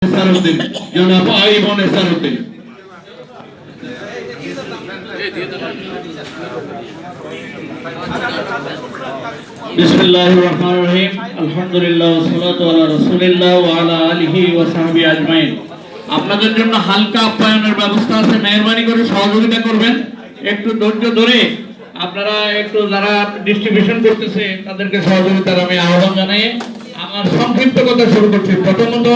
সারুদ্দিন জনাব আইমন সারুদ্দিন বিসমিল্লাহির রহমানির রহিম আলহামদুলিল্লাহ ওয়াসসালাতু আলা রাসূলিল্লাহ ওয়া আলা আলিহি ওয়া সাহবিহি আজমাইন। আপনাদের জন্য হালকা আপ্যায়নের ব্যবস্থা আছে, মেহেরবানি করে সহযোগিতা করবেন। একটু ধৈর্য ধরে আপনারা একটু যারা ডিস্ট্রিবিউশন করতেছে তাদেরকে সহযোগিতার আমি আহ্বান জানাই আমার সংক্ষিপ্ত কথা শুরু করছি। প্রথমত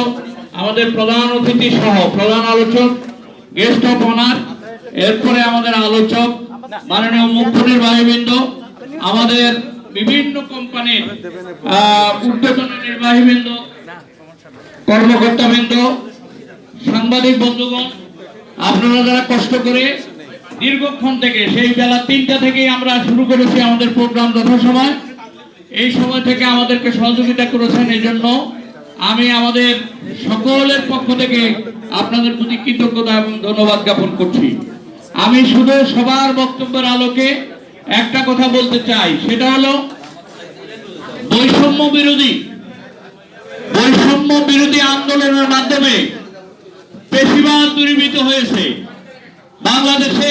আমাদের প্রধান অতিথি সহ প্রধান আলোচক গেস্ট অফ অনার, এরপরে আমাদের আলোচক মাননীয় মুখ্য নির্বাহীবৃন্দ, আমাদের বিভিন্ন কোম্পানির ঊর্ধ্বতন নির্বাহীবৃন্দ, কর্মকর্তাবৃন্দ, সাংবাদিক বন্ধুগণ, আপনারা যারা কষ্ট করে দীর্ঘক্ষণ থেকে সেই বেলা ৩টা থেকেই আমরা শুরু করেছি আমাদের প্রোগ্রাম যথাসময়, এই সময় থেকে আমাদেরকে সহযোগিতা করেছেন, এই জন্য আমি আমাদের সকলের পক্ষ থেকে আপনাদের প্রতি কৃতজ্ঞতা এবং ধন্যবাদ জ্ঞাপন করছি। আমি শুধু সবার বক্তব্যের আলোকে একটা কথা বলতে চাই, সেটা হলো বৈষম্য বিরোধী আন্দোলনের মাধ্যমে পেশিবাদ দূরীভূত হয়েছে, বাংলাদেশে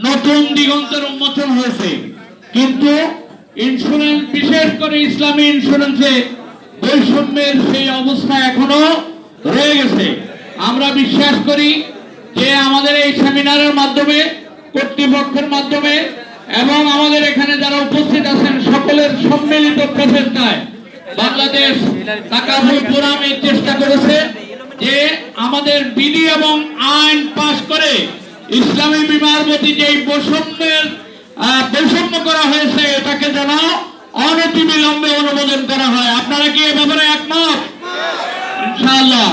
নতুন দিগন্তের উন্মোচন হয়েছে, কিন্তু ইন্স্যুরেন্স, বিশেষ করে ইসলামী ইন্স্যুরেন্সে বৈষম্যের সেই অবস্থা এখনো রয়ে গেছে। আমরা বিশ্বাস করি যে আমাদের এই সেমিনারের মাধ্যমে, কর্তৃপক্ষের মাধ্যমে এবং আমাদের এখানে যারা উপস্থিত আছেন সকলের সম্মিলিত প্রচেষ্টায় বাংলাদেশ তাকাফুল ফোরাম এই চেষ্টা করেছে যে আমাদের বিধি এবং আইন পাশ করে ইসলামী বিমার প্রতি যে বৈষম্য করা হয়েছে এটাকে যেন অনতিবিলম্বে অনুমোদন করা হয়। আপনারা কি এ ব্যাপারে একমত? ইনশাআল্লাহ।